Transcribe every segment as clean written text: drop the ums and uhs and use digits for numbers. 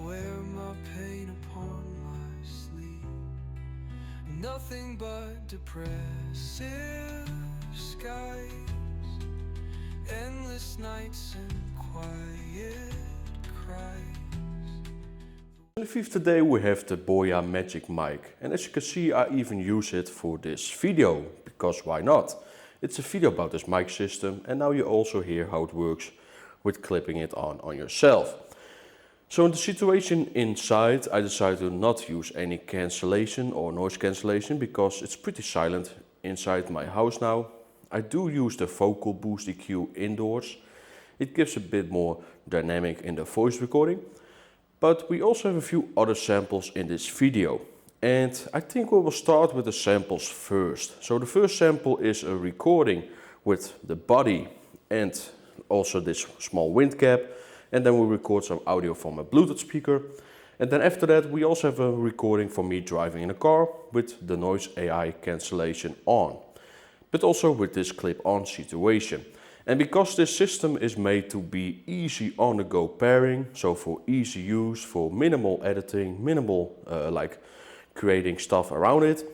wear my pain upon my sleeve. Nothing but depressive skies, endless nights and quiet cries. In the fifth today we have the BOYA Magic Mic, and as you can see I even use it for this video, because why not? It's a video about this mic system, and now you also hear how it works with clipping it on yourself. So in the situation inside I decided to not use any cancellation or noise cancellation because it's pretty silent inside my house now. I do use the vocal boost EQ indoors. It gives a bit more dynamic in the voice recording. But we also have a few other samples in this video. And I think we will start with the samples first. So the first sample is a recording with the body and also this small wind gap. And then we record some audio from a Bluetooth speaker. And then after that we also have a recording for me driving in a car with the noise AI cancellation on. But also with this clip-on situation. And because this system is made to be easy on-the-go pairing, so for easy use, for minimal editing, minimal like creating stuff around it,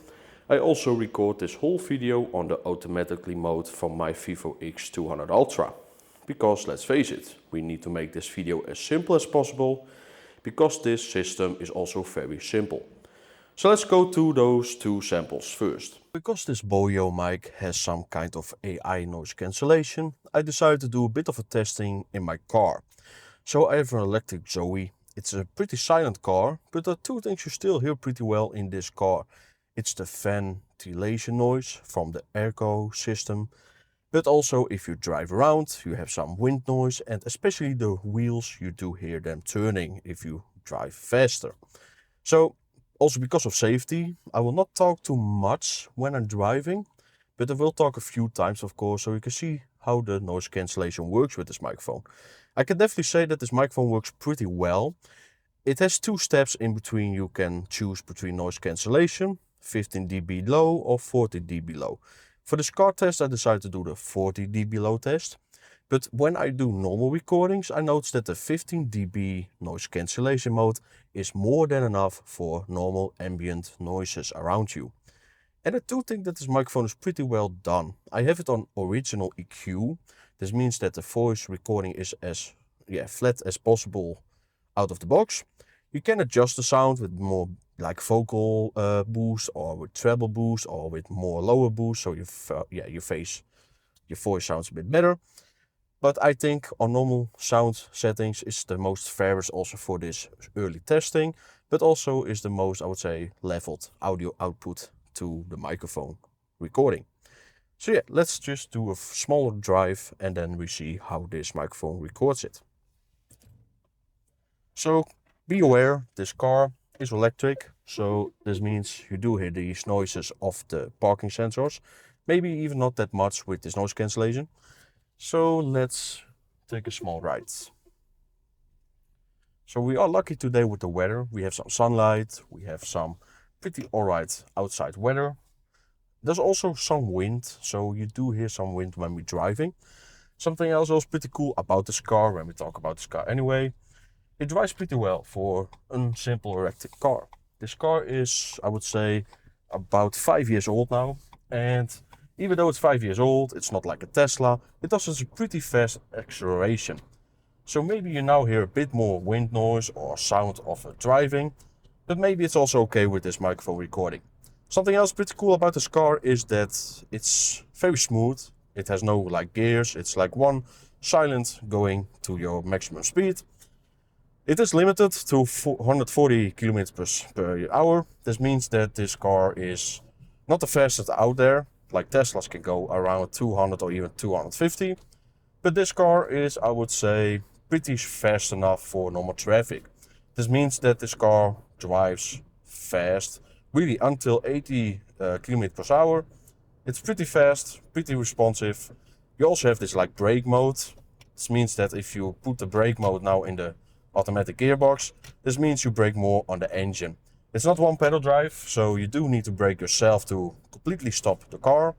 I also record this whole video on the automatically mode from my Vivo X200 Ultra. Because let's face it, we need to make this video as simple as possible, because this system is also very simple. So let's go to those two samples first. Because this BOYA mic has some kind of AI noise cancellation, I decided to do a bit of a testing in my car. So I have an electric Zoe. It's a pretty silent car, but there are two things you still hear pretty well in this car. It's the ventilation noise from the airco system. But also if you drive around, you have some wind noise, and especially the wheels, you do hear them turning if you drive faster. So also because of safety, I will not talk too much when I'm driving, but I will talk a few times of course, so you can see how the noise cancellation works with this microphone. I can definitely say that this microphone works pretty well. It has two steps in between. You can choose between noise cancellation, 15 dB low or 40 dB low. For this car test I decided to do the 40 dB low test. But when I do normal recordings, I notice that the 15 dB noise cancellation mode is more than enough for normal ambient noises around you. And I do think that this microphone is pretty well done. I have it on original EQ. This means that the voice recording is as flat as possible out of the box. You can adjust the sound with more like vocal boost, or with treble boost, or with more lower boost, so your voice sounds a bit better. But I think on normal sound settings is the most fairest also for this early testing, but also is the most, I would say, leveled audio output to the microphone recording. So yeah, let's just do a smaller drive and then we see how this microphone records it. So be aware, this car is electric, so this means you do hear these noises of the parking sensors, maybe even not that much with this noise cancellation. So let's take a small ride. So we are lucky today with the weather. We have some sunlight, we have some pretty alright outside weather. There's also some wind, so you do hear some wind when we're driving. Something else also pretty cool about this car, when we talk about this car anyway, it drives pretty well for a simple electric car. This car is, I would say, about 5 years old now, and even though it's 5 years old, it's not like a Tesla, it also has a pretty fast acceleration. So maybe you now hear a bit more wind noise or sound of driving, but maybe it's also okay with this microphone recording. Something else pretty cool about this car is that it's very smooth. It has no like gears, it's like one silent going to your maximum speed. It is limited to 140 km per hour. This means that this car is not the fastest out there. Like Teslas can go around 200 or even 250. But this car is, I would say, pretty fast enough for normal traffic. This means that this car drives fast, really until 80 km per hour. It's pretty fast, pretty responsive. You also have this like brake mode. This means that if you put the brake mode now in the automatic gearbox, this means you brake more on the engine. It's not one pedal drive, so you do need to brake yourself to completely stop the car.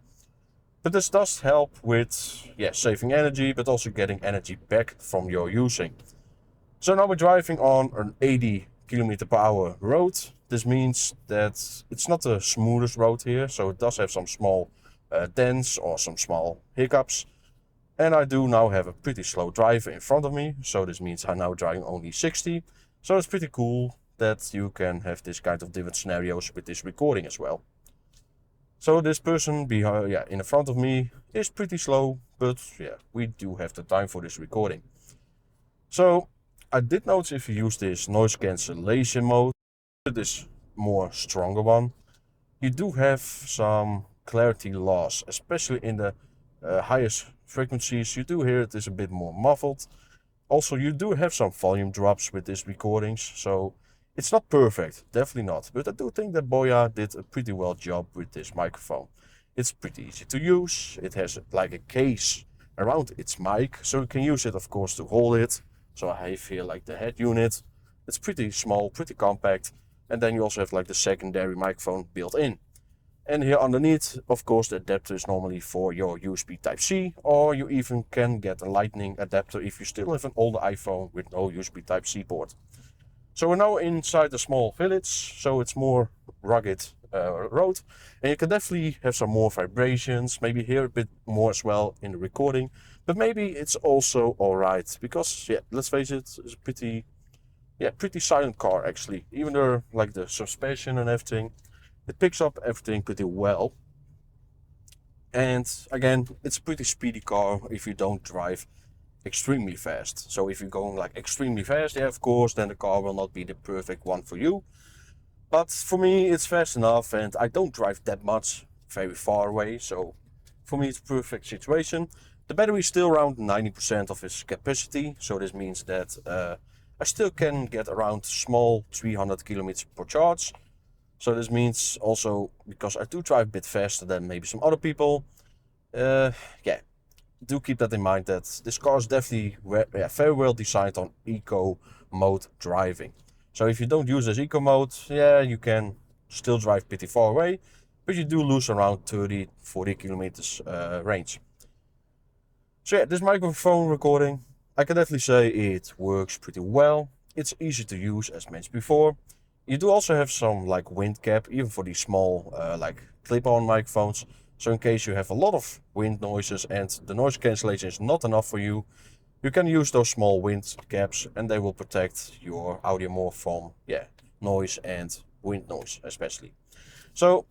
But this does help with saving energy, but also getting energy back from your using. So now we're driving on an 80 km per hour road. This means that it's not the smoothest road here, so it does have some small dents or some small hiccups. And I do now have a pretty slow driver in front of me, so this means I'm now driving only 60. So it's pretty cool that you can have this kind of different scenarios with this recording as well. So this person behind, in front of me is pretty slow, but yeah, we do have the time for this recording. So I did notice if you use this noise cancellation mode, this more stronger one, you do have some clarity loss, especially in the highest frequencies. You do hear it is a bit more muffled. Also, you do have some volume drops with these recordings, so it's not perfect, definitely not. But I do think that BOYA did a pretty well job with this microphone. It's pretty easy to use. It has like a case around its mic, so you can use it, of course, to hold it. So I have here like the head unit. It's pretty small, pretty compact. And then you also have like the secondary microphone built in. And here underneath, of course, the adapter is normally for your USB Type-C, or you even can get a Lightning adapter if you still have an older iPhone with no USB Type-C port. So we're now inside a small village, so it's more rugged road, and you can definitely have some more vibrations, maybe hear a bit more as well in the recording, but maybe it's also alright, because yeah, let's face it, it's a pretty silent car actually, even though like the suspension and everything. It picks up everything pretty well. And again, it's a pretty speedy car if you don't drive extremely fast. So if you're going like extremely fast, yeah, of course, then the car will not be the perfect one for you. But for me, it's fast enough, and I don't drive that much very far away. So for me, it's a perfect situation. The battery is still around 90% of its capacity. So this means that I still can get around small 300 kilometers per charge. So this means also, because I do drive a bit faster than maybe some other people, do keep that in mind that this car is definitely very well designed on eco mode driving. So if you don't use this eco mode, yeah, you can still drive pretty far away, but you do lose around 30-40 kilometers range. So yeah, this microphone recording, I can definitely say it works pretty well. It's easy to use, as mentioned before. You do also have some like wind cap, even for these small like clip-on microphones. So in case you have a lot of wind noises and the noise cancellation is not enough for you, you can use those small wind caps, and they will protect your audio more from noise and wind noise especially. So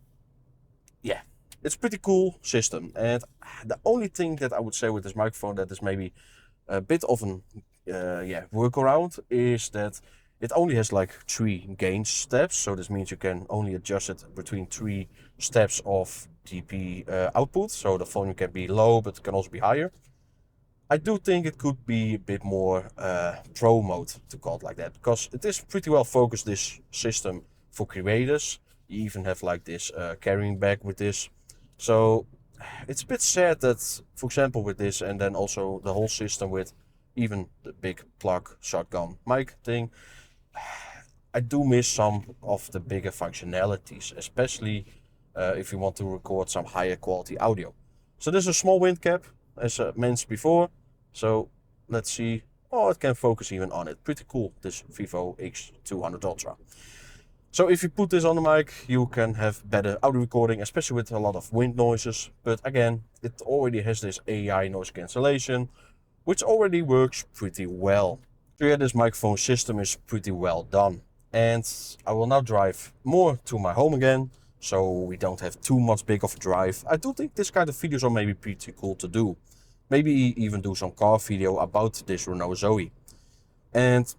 yeah, it's a pretty cool system. And the only thing that I would say with this microphone that is maybe a bit of an workaround is that it only has like 3 gain steps, so this means you can only adjust it between 3 steps of dB output, so the volume can be low but it can also be higher. I do think it could be a bit more pro mode, to call it like that, because it is pretty well focused, this system, for creators. You even have like this carrying bag with this. So it's a bit sad that, for example, with this, and then also the whole system with even the big plug shotgun mic thing, I do miss some of the bigger functionalities, especially if you want to record some higher quality audio. So this is a small wind cap, as mentioned before. So let's see. Oh, it can focus even on it. Pretty cool, this Vivo X200 Ultra. So if you put this on the mic, you can have better audio recording, especially with a lot of wind noises. But again, it already has this AI noise cancellation, which already works pretty well. So yeah, this microphone system is pretty well done. And I will now drive more to my home again, so we don't have too much big of a drive. I do think this kind of videos are maybe pretty cool to do. Maybe even do some car video about this Renault Zoe. And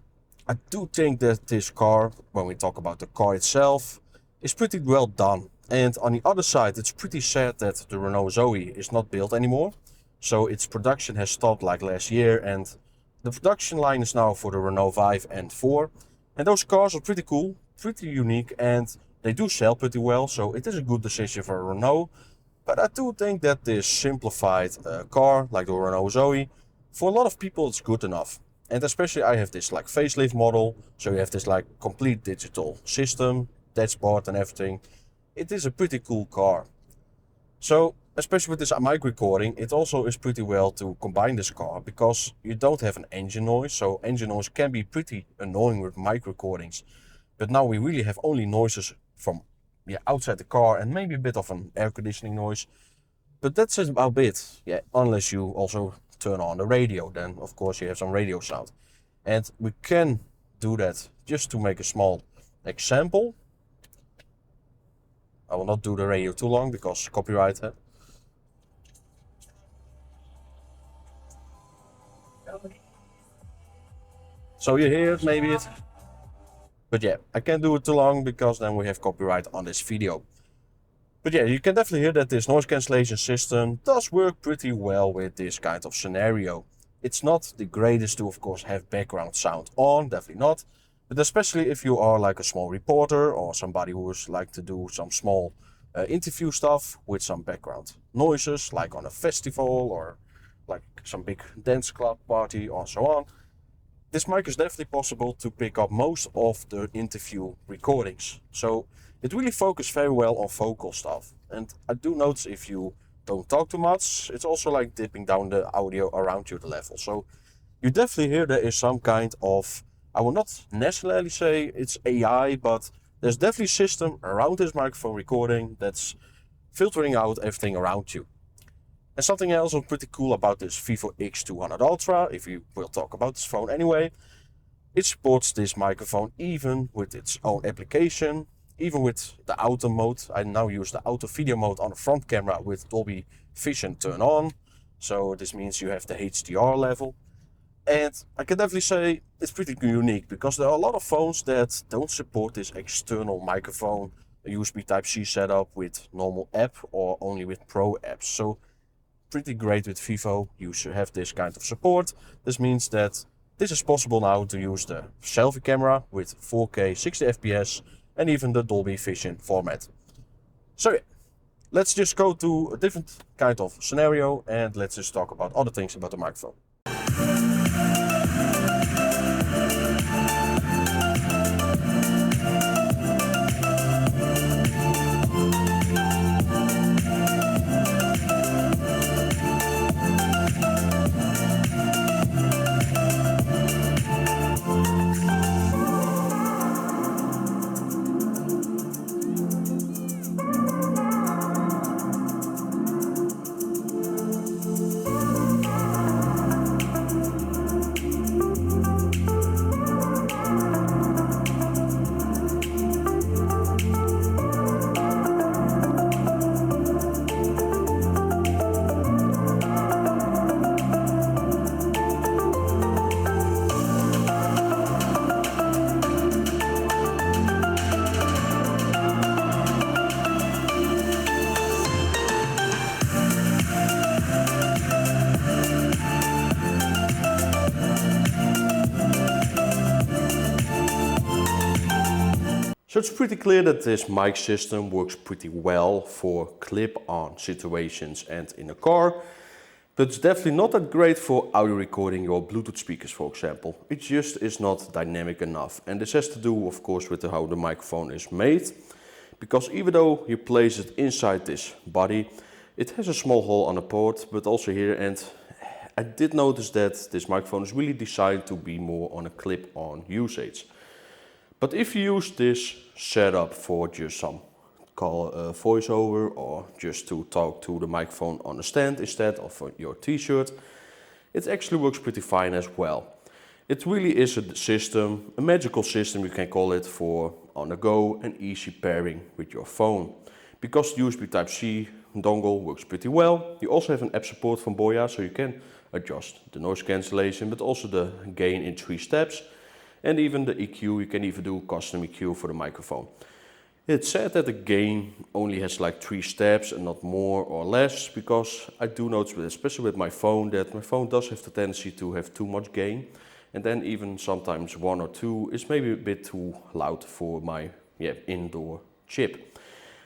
I do think that this car, when we talk about the car itself, is pretty well done. And on the other side, it's pretty sad that the Renault Zoe is not built anymore. So its production has stopped like last year, and the production line is now for the Renault 5 and 4. And those cars are pretty cool, pretty unique, and they do sell pretty well. So it is a good decision for Renault. But I do think that this simplified car, like the Renault Zoe, for a lot of people it's good enough. And especially I have this like facelift model, so you have this like complete digital system, dashboard and everything. It is a pretty cool car. So especially with this mic recording, it also is pretty well to combine this car because you don't have an engine noise. So engine noise can be pretty annoying with mic recordings. But now we really have only noises from outside the car and maybe a bit of an air conditioning noise. But that's about it. Yeah, unless you also turn on the radio, then of course you have some radio sound. And we can do that just to make a small example. I will not do the radio too long because copyright. So you hear it, maybe it. But yeah, I can't do it too long because then we have copyright on this video. But yeah, you can definitely hear that this noise cancellation system does work pretty well with this kind of scenario. It's not the greatest to, of course, have background sound on, definitely not. But especially if you are like a small reporter or somebody who is like to do some small interview stuff with some background noises, like on a festival or like some big dance club party or so on. This mic is definitely possible to pick up most of the interview recordings. So it really focuses very well on vocal stuff. And I do notice if you don't talk too much, it's also like dipping down the audio around you the level. So you definitely hear there is some kind of, I will not necessarily say it's AI, but there's definitely a system around this microphone recording that's filtering out everything around you. And something else pretty cool about this Vivo X200 Ultra, if you will talk about this phone anyway, it supports this microphone even with its own application, even with the auto mode. I now use the auto video mode on the front camera with Dolby Vision turned on. So this means you have the HDR level. And I can definitely say it's pretty unique because there are a lot of phones that don't support this external microphone, a USB Type-C setup with normal app or only with Pro apps. So pretty great with Vivo, you should have this kind of support. This means that this is possible now to use the selfie camera with 4K 60 FPS and even the Dolby Vision format. So yeah, let's just go to a different kind of scenario and let's just talk about other things about the microphone. So it's pretty clear that this mic system works pretty well for clip-on situations and in a car, but it's definitely not that great for audio recording your Bluetooth speakers, for example. It just is not dynamic enough. And this has to do, of course, with how the microphone is made, because even though you place it inside this body, it has a small hole on the port, but also here, and I did notice that this microphone is really designed to be more on a clip-on usage. But if you use this setup for just some call voiceover or just to talk to the microphone on a stand instead of your t-shirt, it actually works pretty fine as well. It really is a system, a magical system you can call it, for on the go and easy pairing with your phone. Because the USB Type-C dongle works pretty well, you also have an app support from BOYA, so you can adjust the noise cancellation but also the gain in 3 steps. And even the EQ, you can even do custom EQ for the microphone. It's said that the gain only has like 3 steps and not more or less, because I do notice, especially with my phone, that my phone does have the tendency to have too much gain. And then even sometimes 1 or 2 is maybe a bit too loud for my indoor chip.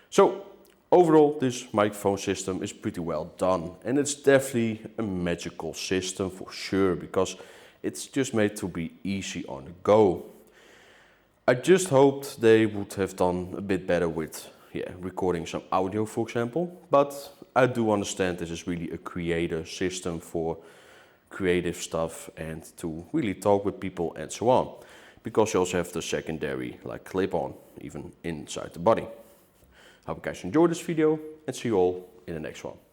So overall, this microphone system is pretty well done. And it's definitely a magical system for sure, because it's just made to be easy on the go. I just hoped they would have done a bit better with recording some audio, for example. But I do understand this is really a creator system for creative stuff and to really talk with people and so on. Because you also have the secondary like clip-on even inside the body. I hope you guys enjoyed this video and see you all in the next one.